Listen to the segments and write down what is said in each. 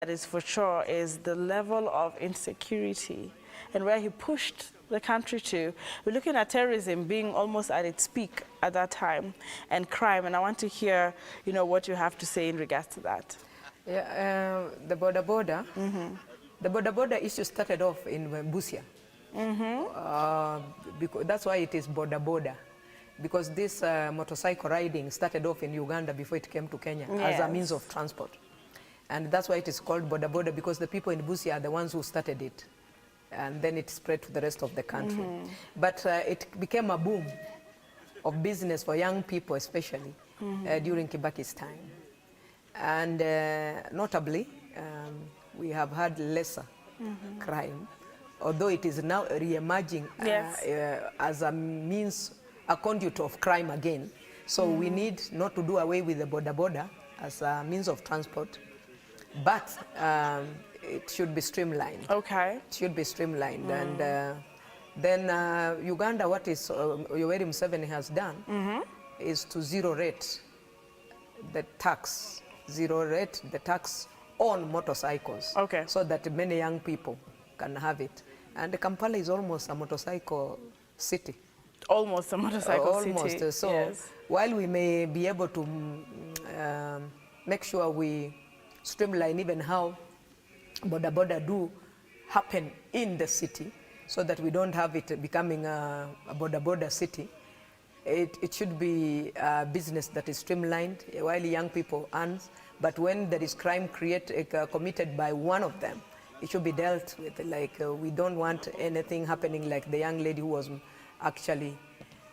that is for sure is the level of insecurity and where he pushed the country to. We're looking at terrorism being almost at its peak at that time, and crime. And I want to hear, what you have to say in regards to that. Yeah, the border. The border issue started off in Busia. Because that's why it is border. Because this motorcycle riding started off in Uganda before it came to Kenya as a means of transport. And that's why it is called border, because the people in Busia are the ones who started it. And then it spread to the rest of the country. But it became a boom of business for young people, especially during Kibaki's time. And notably, we have had lesser crime, although it is now re-emerging as a means, a conduit of crime again. So we need not to do away with the border as a means of transport, but it should be streamlined. Okay. It should be streamlined. And then Uganda, what is Yoweri Museveni has done is to zero rate the tax on motorcycles. Okay. So that many young people can have it. And Kampala is almost a motorcycle city. Almost a motorcycle city. Almost. So while we may be able to make sure we streamline even how border do happen in the city, so that we don't have it becoming a border city. It should be a business that is streamlined while young people earn, but when there is crime committed by one of them, it should be dealt with. Like we don't want anything happening like the young lady who was actually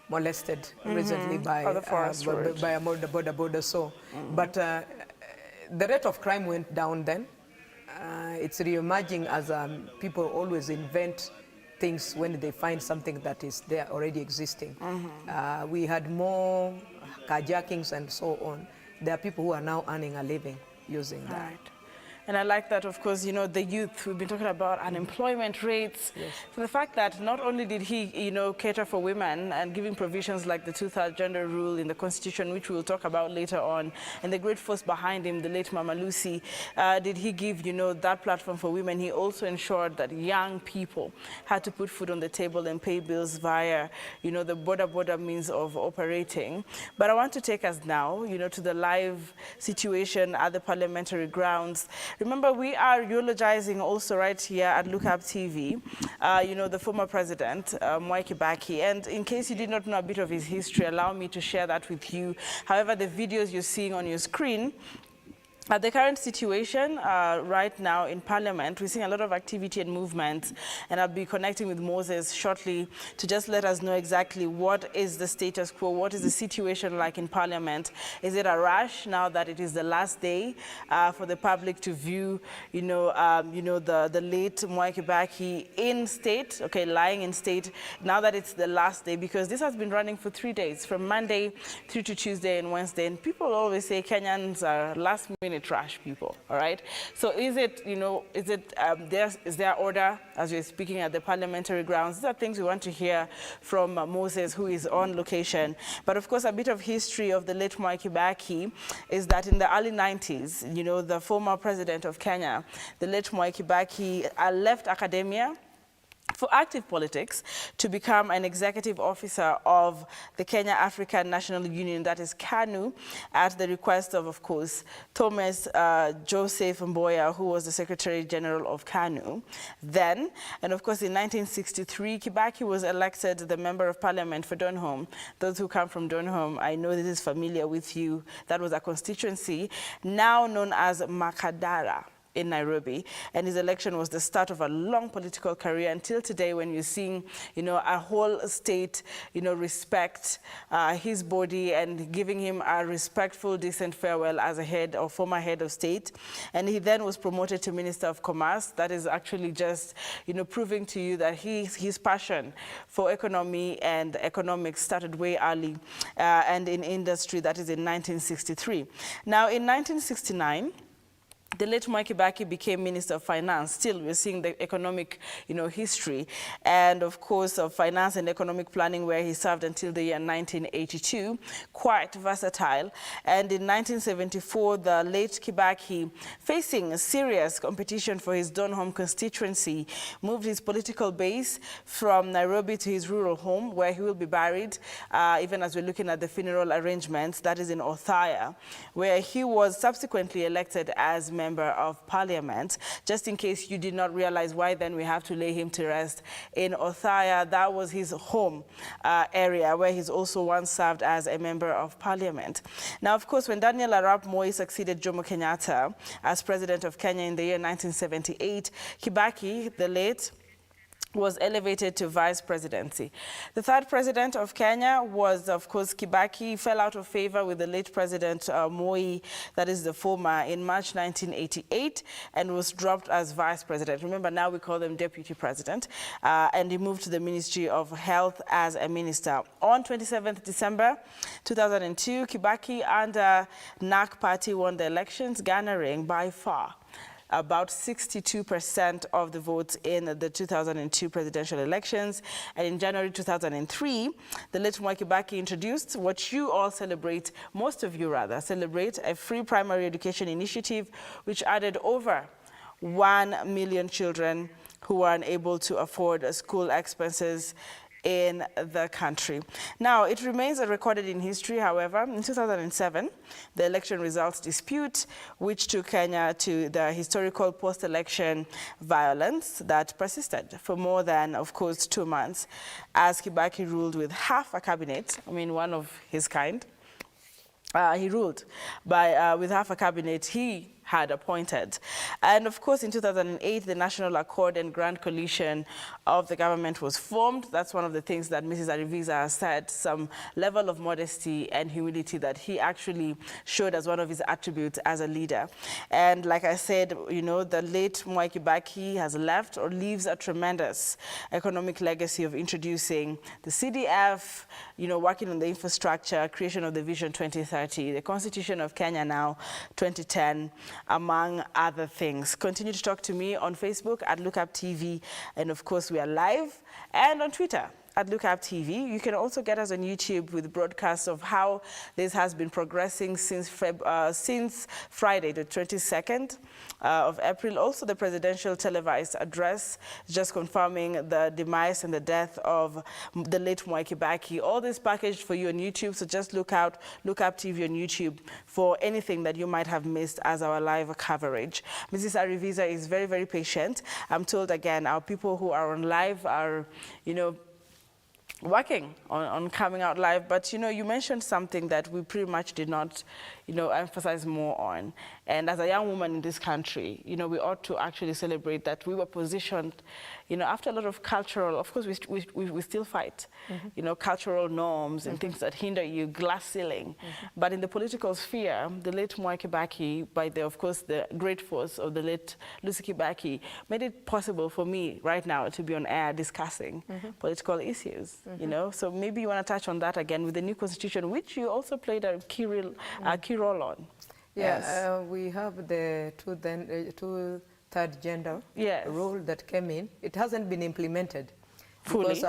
molested recently by a border. So, but the rate of crime went down then. It's re-emerging as people always invent things when they find something that is there already existing. We had more carjackings and so on. There are people who are now earning a living using that. Right. And I like that, of course, the youth, we've been talking about unemployment rates. Yes. So the fact that not only did he, cater for women and giving provisions like the two-thirds gender rule in the Constitution, which we'll talk about later on, and the great force behind him, the late Mama Lucy, did he give, that platform for women. He also ensured that young people had to put food on the table and pay bills via, the border means of operating. But I want to take us now, to the live situation at the parliamentary grounds. Remember, we are eulogizing also right here at Look Up TV, the former president, Mwai Kibaki. And in case you did not know a bit of his history, allow me to share that with you. However, the videos you're seeing on your screen, the current situation right now in Parliament, we're seeing a lot of activity and movement, and I'll be connecting with Moses shortly to just let us know exactly what is the status quo, what is the situation like in Parliament. Is it a rush now that it is the last day for the public to view, the late Mwai Kibaki in state, lying in state, now that it's the last day, because this has been running for 3 days, from Monday through to Tuesday and Wednesday, and people always say Kenyans are last minute trash people, all right? So is it, is there order as we're speaking at the parliamentary grounds? These are things we want to hear from Moses, who is on location. But of course, a bit of history of the late Mwai Kibaki is that in the early 90s, the former president of Kenya, the late Mwai Kibaki, left academia for active politics to become an executive officer of the Kenya African National Union, that is KANU, at the request of course, Thomas Joseph Mboya, who was the Secretary General of KANU then. And of course, in 1963, Kibaki was elected the Member of Parliament for Donholm. Those who come from Donholm, I know this is familiar with you. That was a constituency now known as Makadara in Nairobi, and his election was the start of a long political career until today, when you're seeing, a whole state, respect his body and giving him a respectful, decent farewell as a head or former head of state. And he then was promoted to Minister of Commerce. That is actually just, proving to you that his passion for economy and economics started way early and in industry. That is in 1963. Now, in 1969, the late Mwai Kibaki became Minister of Finance. Still, we're seeing the economic, history, and of course of finance and economic planning, where he served until the year 1982. Quite versatile. And in 1974, the late Kibaki, facing a serious competition for his Donholm constituency, moved his political base from Nairobi to his rural home, where he will be buried, even as we're looking at the funeral arrangements. That is in Othaya, where he was subsequently elected as Member of Parliament. Just in case you did not realize why then we have to lay him to rest in Othaya, that was his home area, where he's also once served as a Member of Parliament. Now, of course, when Daniel Arap Moi succeeded Jomo Kenyatta as President of Kenya in the year 1978, Kibaki, the late, was elevated to vice presidency. The third president of Kenya was, of course, Kibaki. He fell out of favor with the late president Moi, that is the former, in March 1988, and was dropped as vice president. Remember, now we call them deputy president. And he moved to the Ministry of Health as a minister. On 27th December 2002, Kibaki under NAC party won the elections, garnering by far about 62% of the votes in the 2002 presidential elections. And in January 2003, the late Mwai Kibaki introduced what you all celebrate, most of you rather, celebrate a free primary education initiative, which added over 1 million children who were unable to afford school expenses in the country. Now, it remains recorded in history, however. In 2007, the election results dispute, which took Kenya to the historical post-election violence that persisted for more than, of course, 2 months, as Kibaki ruled with half a cabinet, one of his kind. He ruled with half a cabinet he had appointed. And of course, in 2008, the National Accord and Grand Coalition of the government was formed. That's one of the things that Mrs. Ariviza said, some level of modesty and humility that he actually showed as one of his attributes as a leader. And like I said, the late Mwai Kibaki has left or leaves a tremendous economic legacy of introducing the CDF, working on the infrastructure, creation of the Vision 2030, the Constitution of Kenya now, 2010, among other things. Continue to talk to me on Facebook at Lookup TV, and of course we are live, and on Twitter at Lookup TV. You can also get us on YouTube with broadcasts of how this has been progressing since Friday, the 22nd of April. Also, the presidential televised address just confirming the demise and the death of the late Mwai Kibaki. All this packaged for you on YouTube, so just look out Lookup TV on YouTube for anything that you might have missed as our live coverage. Mrs. Ariviza is very, very patient. I'm told, again, our people who are on live are, working on coming out live, but you mentioned something that we pretty much did not emphasize more on. And as a young woman in this country, we ought to actually celebrate that we were positioned, after a lot of cultural, of course we still fight, cultural norms and things that hinder you, glass ceiling. But in the political sphere, the late Mwai Kibaki, by of course the great force of the late Lucy Kibaki, made it possible for me right now to be on air discussing political issues, So maybe you want to touch on that again with the new constitution, which you also played a key role on. Yeah, we have the two-third gender rule that came in. It hasn't been implemented because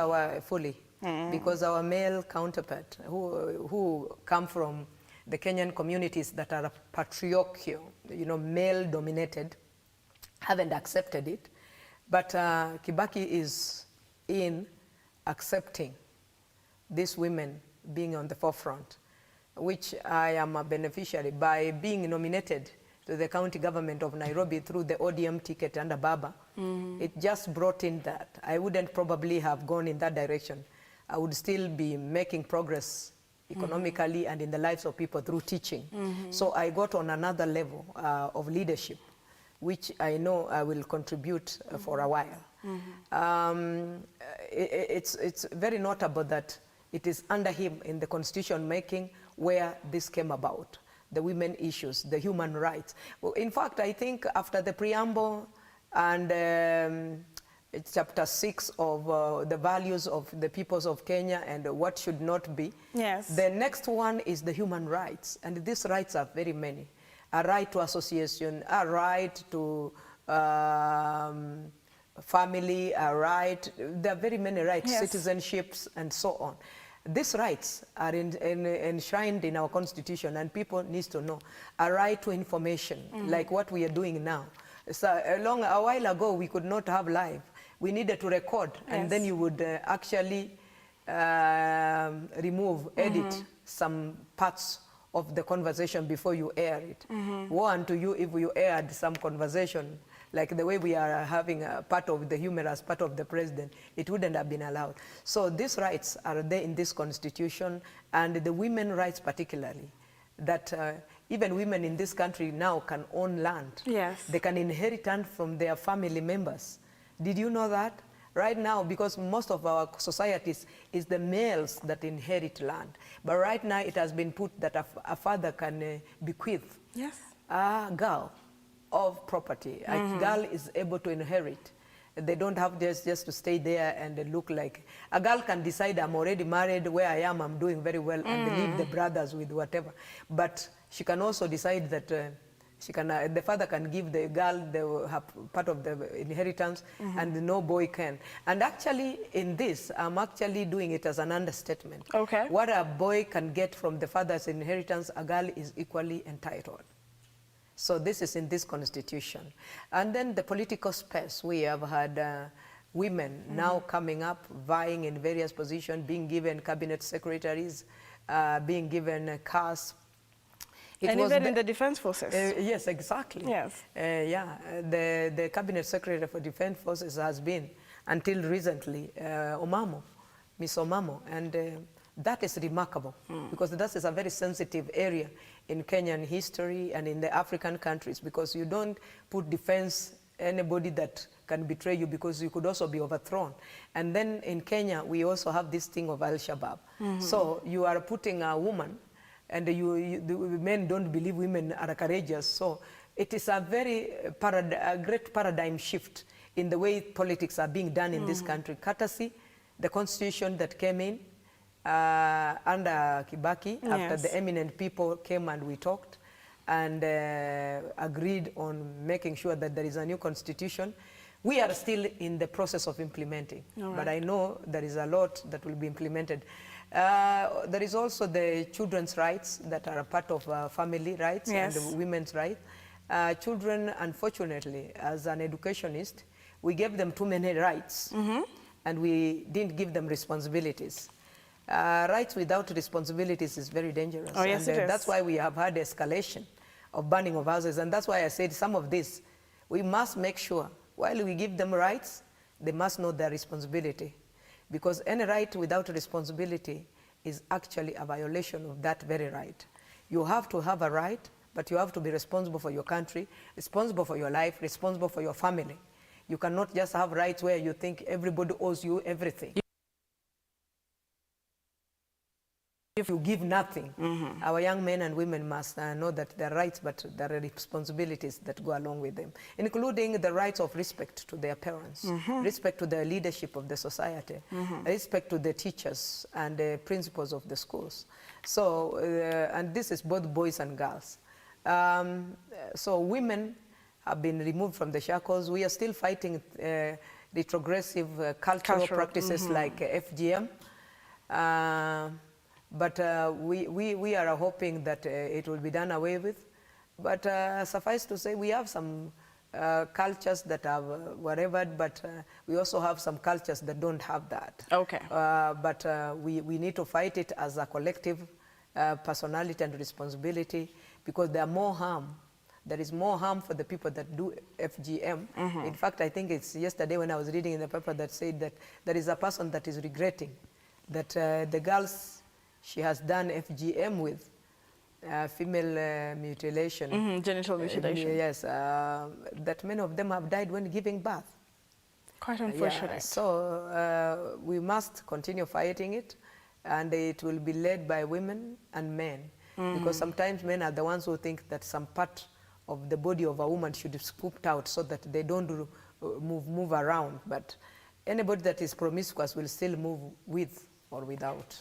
because our male counterpart, who come from the Kenyan communities that are patriarchal, male-dominated, haven't accepted it. But Kibaki is in accepting these women being on the forefront, which I am a beneficiary by being nominated to the county government of Nairobi through the ODM ticket under Baba. It just brought in that. I wouldn't probably have gone in that direction. I would still be making progress economically and in the lives of people through teaching. So I got on another level of leadership, which I know I will contribute for a while. It's very notable that it is under him in the constitution making where this came about, the women issues, the human rights. Well, in fact, I think after the preamble and chapter 6 of the values of the peoples of Kenya and what should not be, the next one is the human rights. And these rights are very many. a right to association, a right to family, a right, there are very many rights, yes. Citizenships and so on. These rights are enshrined in our constitution, and people need to know. A right to information, like what we are doing now. So a while ago, we could not have live. We needed to record, yes. And then you would actually remove, edit some parts of the conversation before you air it. Woe unto you if you aired some conversation, like the way we are having a part of the humorous part of the president, it wouldn't have been allowed. So these rights are there in this constitution, and the women rights particularly, that even women in this country now can own land. Yes. They can inherit land from their family members. Did you know that? Right now, because most of our societies is the males that inherit land. But right now it has been put that a father can bequeath, yes, a girl of property. A girl is able to inherit. They don't have just to stay there and look like. A girl can decide, I'm already married, where I am, I'm doing very well, and leave the brothers with whatever. But she can also decide that she can, the father can give the girl part of the inheritance, and no boy can. And actually, in this, I'm actually doing it as an understatement. Okay. What a boy can get from the father's inheritance, a girl is equally entitled. So this is in this constitution. And then the political space, we have had women now coming up, vying in various positions, being given cabinet secretaries, being given cars. And even in the defense forces. Yes, exactly. Yes. Yeah, the cabinet secretary for defense forces has been, until recently, Omamo, Miss Omamo, and that is remarkable, because that is a very sensitive area in Kenyan history and in the African countries, because you don't put defense anybody that can betray you, because you could also be overthrown. And then in Kenya, we also have this thing of Al-Shabaab. So you are putting a woman, and the men don't believe women are courageous. So it is a very a great paradigm shift in the way politics are being done in this country, courtesy the constitution that came in under Kibaki, yes, after the eminent people came and we talked and agreed on making sure that there is a new constitution. We are still in the process of implementing, but I know there is a lot that will be implemented. There is also the children's rights that are a part of family rights, yes, and the women's rights. Children, unfortunately, as an educationist, we gave them too many rights, and we didn't give them responsibilities. Rights without responsibilities is very dangerous. Oh, yes, and it is. That's why we have had escalation of burning of houses, and that's why I said some of this, we must make sure, while we give them rights, they must know their responsibility. Because any right without responsibility is actually a violation of that very right. You have to have a right, but you have to be responsible for your country, responsible for your life, responsible for your family. You cannot just have rights where you think everybody owes you everything. If you give nothing, our young men and women must know that there are rights, but there are responsibilities that go along with them, including the rights of respect to their parents, respect to the leadership of the society, respect to the teachers and the principals of the schools. So, and this is both boys and girls. So women have been removed from the shackles. We are still fighting retrogressive cultural practices like FGM. But we are hoping that it will be done away with. But suffice to say, we have some cultures that have whatever, but we also have some cultures that don't have that. Okay. But we need to fight it as a collective personality and responsibility, because there are more harm. There is more harm for the people that do FGM. In fact, I think it's yesterday when I was reading in the paper that said that there is a person that is regretting that the girls she has done FGM with, female mutilation. Genital mutilation. Yes, that many of them have died when giving birth. Quite unfortunate. Yeah, so we must continue fighting it, and it will be led by women and men, because sometimes men are the ones who think that some part of the body of a woman should be scooped out so that they don't move around, but anybody that is promiscuous will still move with or without.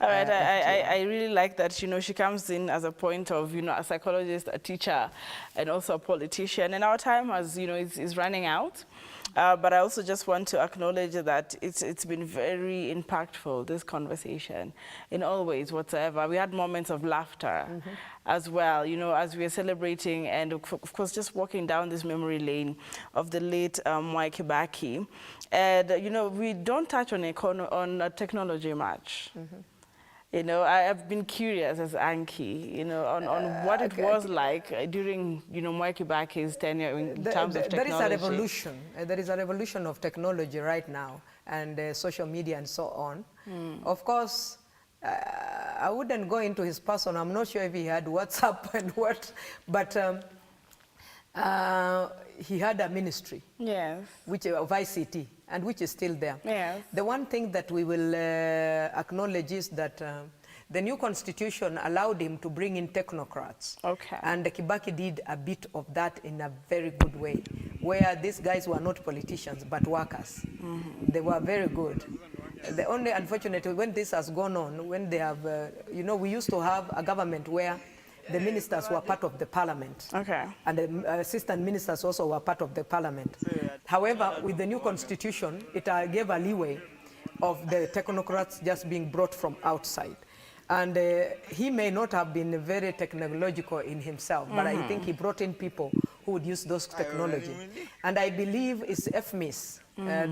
All right, I really like that, she comes in as a point of, a psychologist, a teacher, and also a politician. And our time has, is running out. But I also just want to acknowledge that it's been very impactful, this conversation, in all ways whatsoever. We had moments of laughter as well, as we are celebrating and, of course, just walking down this memory lane of the late Mwai Kibaki. And, we don't touch on technology much. I've been curious as Anki, on what it was like during, Mwai Kibaki's tenure in terms of technology. There is a revolution. There is a revolution of technology right now, and social media and so on. Of course, I wouldn't go into his person. I'm not sure if he had WhatsApp and what, but he had a ministry, yes, which of ICT, and which is still there. Yes. The one thing that we will acknowledge is that the new constitution allowed him to bring in technocrats. Okay. And Kibaki did a bit of that in a very good way, where these guys were not politicians, but workers. They were very good. The only, unfortunately, when this has gone on, when they have, we used to have a government where the ministers were part of the parliament. Okay. And the assistant ministers also were part of the parliament. However, with the new constitution, it gave a leeway of the technocrats just being brought from outside. And he may not have been very technological in himself, but I think he brought in people who would use those technology. And I believe it's FMIS,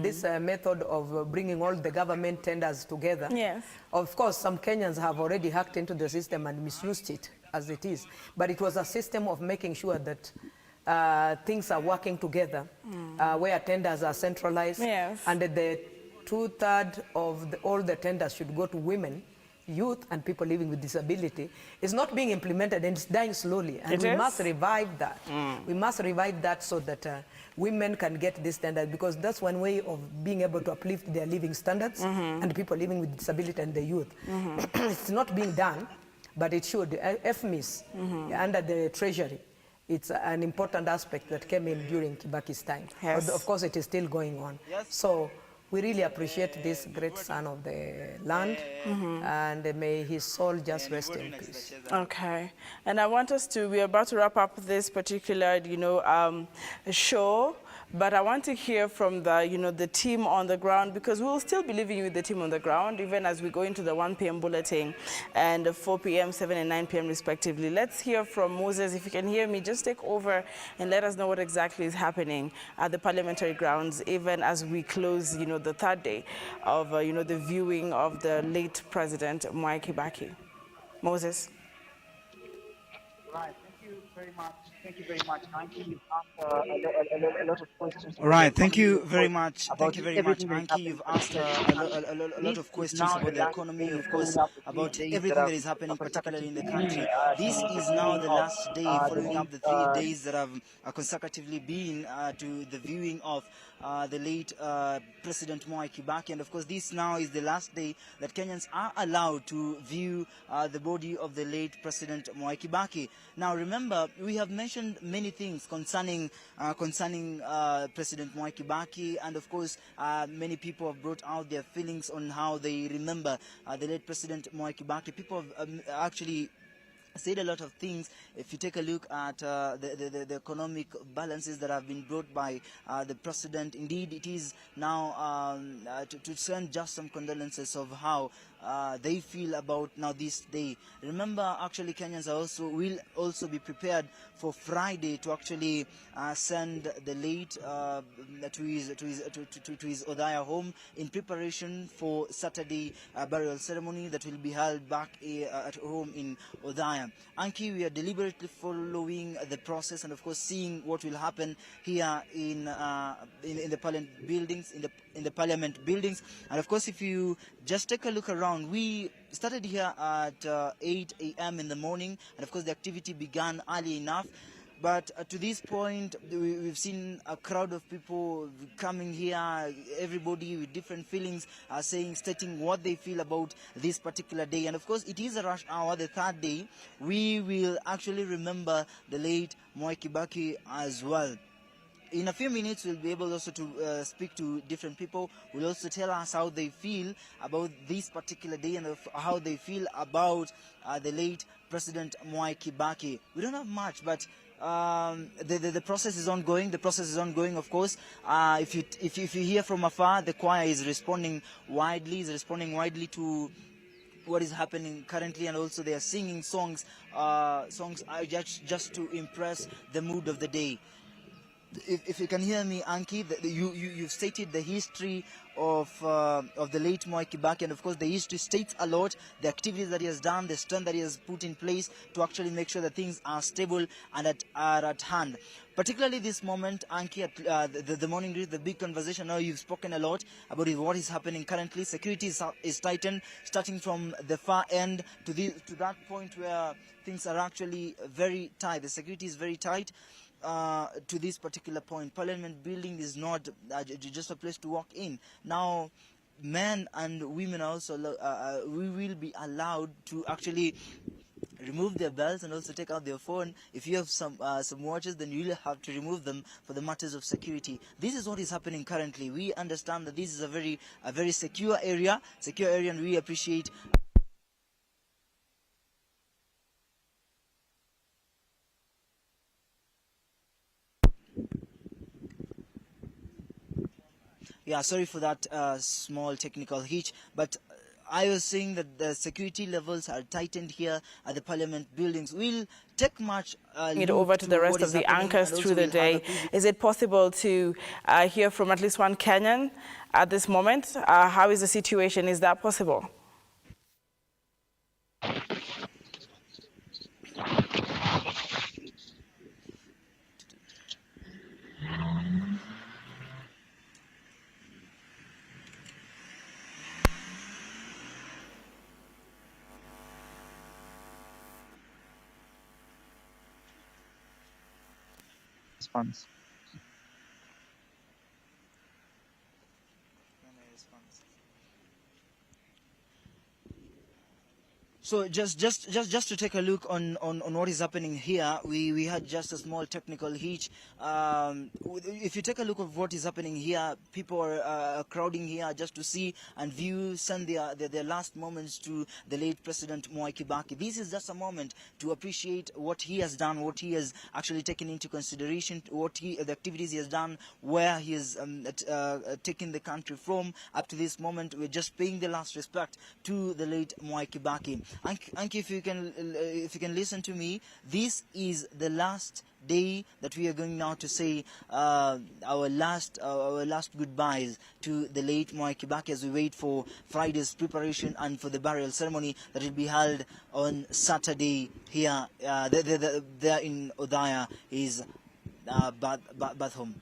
this method of bringing all the government tenders together. Yes. Of course, some Kenyans have already hacked into the system and misused it as it is. But it was a system of making sure that things are working together, where tenders are centralized. Yes. And the 2/3 of all the tenders should go to women, youth, and people living with disability. Is not being implemented, and it's dying slowly. And we must revive that. We must revive that so that women can get this standard, because that's one way of being able to uplift their living standards and people living with disability and the youth. It's not being done, but it should. FMIS, under the Treasury, it's an important aspect that came in during Kibaki's time. Yes. Of course, it is still going on. Yes. So we really appreciate this great son of the land, and may his soul just rest in peace. Okay. And I want us to, we're about to wrap up this particular, show, but I want to hear from the, the team on the ground, because we will still be leaving you with the team on the ground, even as we go into the 1 p.m. bulletin and 4 p.m., 7 and 9 p.m. respectively. Let's hear from Moses. If you can hear me, just take over and let us know what exactly is happening at the parliamentary grounds, even as we close, the third day of, the viewing of the late President Mwai Kibaki. Moses. Right. Thank you very much. Thank you very much, Anki. You've asked a lot of questions. All right. Thank you very much. Thank you very much, Anki. You've asked a lot of questions about the economy, of course, about everything that is happening, particularly in the country. This is now the last day, following up the 3 days that have consecutively been to the viewing of the late President Mwai Kibaki. And of course, this now is the last day that Kenyans are allowed to view the body of the late President Mwai Kibaki. Now, remember, we have mentioned many things concerning President Mwai Kibaki, and of course, many people have brought out their feelings on how they remember the late President Mwai Kibaki. People have actually said a lot of things. If you take a look at the economic balances that have been brought by the president, indeed it is now to send just some condolences of how they feel about now this day. Remember, actually, Kenyans will also be prepared for Friday to actually send the late to his Odaya home in preparation for Saturday burial ceremony that will be held back at home in Odaya. Anki, we are deliberately following the process and, of course, seeing what will happen here in the parliament buildings, in the parliament buildings. And of course, if you just take a look around, we started here at 8 a.m. in the morning, and of course the activity began early enough. But to this point, we've seen a crowd of people coming here, everybody with different feelings, stating what they feel about this particular day. And of course, it is a rush hour, the third day. We will actually remember the late Mwai Kibaki as well. in a few minutes, we'll be able also to speak to different people. Will also tell us how they feel about this particular day and how they feel about the late President Mwai Kibaki. We don't have much, but the process is ongoing. The process is ongoing, of course. If you hear from afar, the choir is responding widely. To what is happening currently, and also they are singing songs. Songs are just to impress the mood of the day. If you can hear me, Anki, you've stated the history of the late Mwai Kibaki, and of course the history states a lot, the activities that he has done, the strength that he has put in place to actually make sure that things are stable and are at hand. Particularly this moment, Anki, at the morning read, the big conversation. Now you've spoken a lot about what is happening currently. Security is tightened, starting from the far end to that point where things are actually very tight. The security is very tight. To this particular point, Parliament building is not just a place to walk in. Now, men and women also we will be allowed to actually remove their belts and also take out their phone. If you have some watches, then you will have to remove them for the matters of security. This is what is happening currently. We understand that this is a very secure area, and we appreciate. Yeah, sorry for that small technical hitch, but I was saying that the security levels are tightened here at the Parliament buildings. We'll take much over to the rest of the anchors through the day. Is it possible to hear from at least one Kenyan at this moment? How is the situation? Is that possible? Response. So just to take a look on what is happening here, we had just a small technical hitch. If you take a look of what is happening here, people are crowding here just to see and view, send their last moments to the late President Mwai Kibaki. This is just a moment to appreciate what he has done, what he has actually taken into consideration, the activities he has done, where he has taken the country from up to this moment. We're just paying the last respect to the late Mwai Kibaki. Anki, if you can listen to me, this is the last day that we are going now to say our last goodbyes to the late Mwai Kibaki as we wait for Friday's preparation and for the burial ceremony that will be held on Saturday here. There in Odaya is Bathom.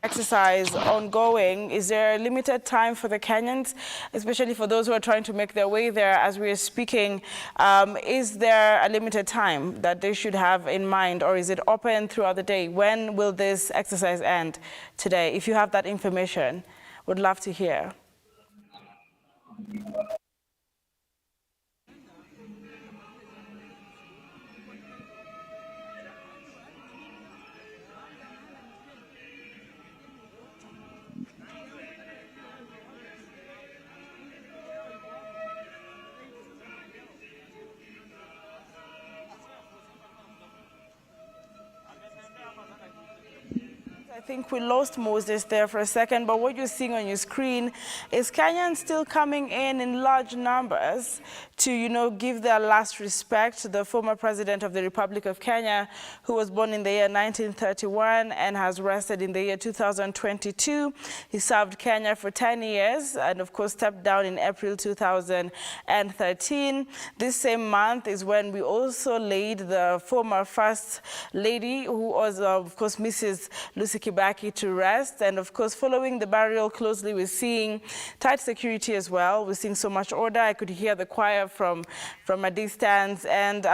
Exercise ongoing. Is there a limited time for the Kenyans, especially for those who are trying to make their way there as we are speaking? Is there a limited time that they should have in mind, or is it open throughout the day? When will this exercise end today? If you have that information, would love to hear. I think we lost Moses there for a second, but what you're seeing on your screen is Kenyans still coming in large numbers to, give their last respect to the former president of the Republic of Kenya, who was born in the year 1931 and has rested in the year 2022. He served Kenya for 10 years and, of course, stepped down in April 2013. This same month is when we also laid the former First Lady, who was, of course, Mrs. Lucy Kibaki, to rest. And of course, following the burial closely, we're seeing tight security as well. We're seeing so much order. I could hear the choir from a distance. And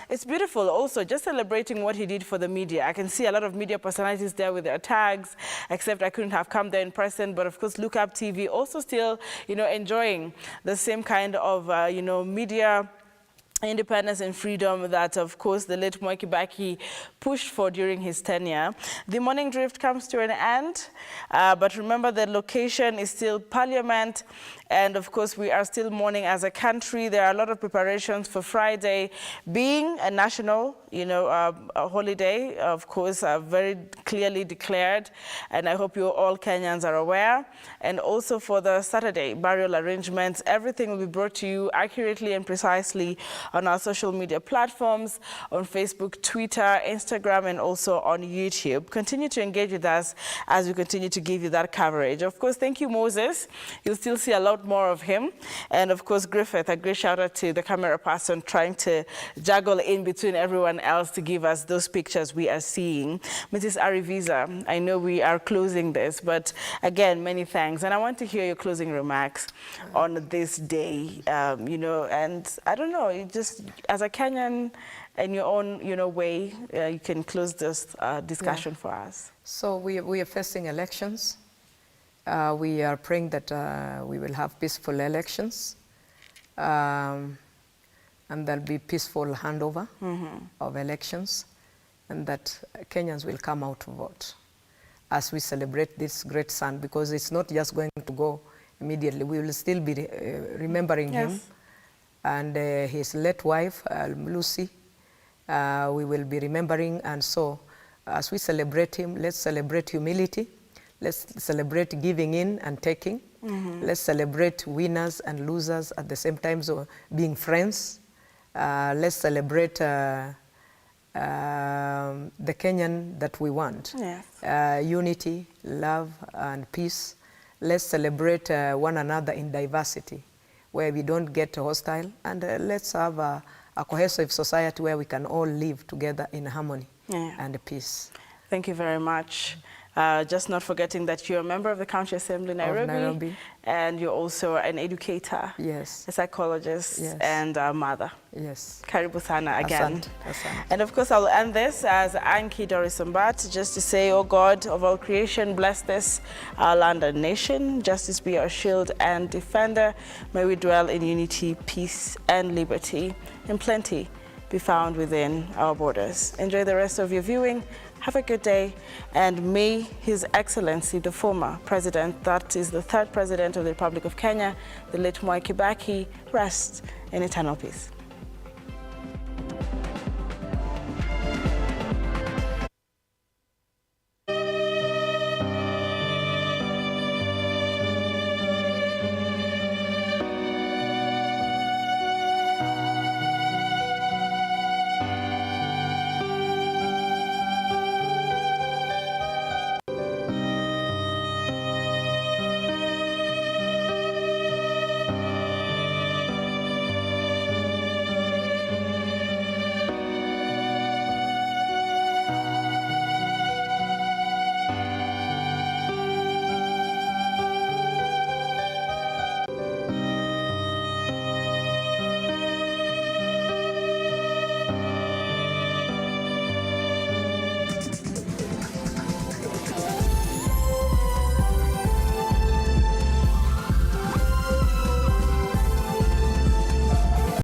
it's beautiful also, just celebrating what he did for the media. I can see a lot of media personalities there with their tags, except I couldn't have come there in person. But of course, Look Up TV also still, enjoying the same kind of, media independence and freedom that, of course, the late Mwai Kibaki pushed for during his tenure. The morning drift comes to an end, but remember the location is still Parliament, and of course we are still mourning as a country. There are a lot of preparations for Friday being a national, a holiday, of course, very clearly declared, and I hope you all Kenyans are aware. And also for the Saturday burial arrangements, everything will be brought to you accurately and precisely on our social media platforms, on Facebook, Twitter, Instagram, and also on YouTube. Continue to engage with us as we continue to give you that coverage. Of course, thank you, Moses. You'll still see a lot more of him. And of course, Griffith, a great shout out to the camera person trying to juggle in between everyone else to give us those pictures we are seeing. Mrs. Ariviza, I know we are closing this, but again, many thanks. And I want to hear your closing remarks on this day, and I don't know, just as a Kenyan, in your own way, you can close this discussion for us. So we are facing elections. We are praying that we will have peaceful elections, and there'll be peaceful handover of elections, and that Kenyans will come out to vote as we celebrate this great son, because it's not just going to go immediately. We will still be remembering him and his late wife, Lucy. We will be remembering, and so as we celebrate him, let's celebrate humility. Let's celebrate giving in and taking. Let's celebrate winners and losers at the same time, so being friends. Let's celebrate the Kenyan that we want. Unity, love, and peace. Let's celebrate one another in diversity, where we don't get hostile, and let's have a cohesive society where we can all live together in harmony and peace. Thank you very much. Just not forgetting that you're a member of the County Assembly Nairobi, and you're also an educator, a psychologist, and a mother. Karibu sana again. Asante. And of course, I'll end this as Anki Dorisumbat, just to say, oh God of all creation, bless this our land and nation. Justice be our shield and defender. May we dwell in unity, peace, and liberty, and plenty be found within our borders. Enjoy the rest of your viewing. Have a good day, and may His Excellency, the former president, that is the third president of the Republic of Kenya, the late Mwai Kibaki, rest in eternal peace.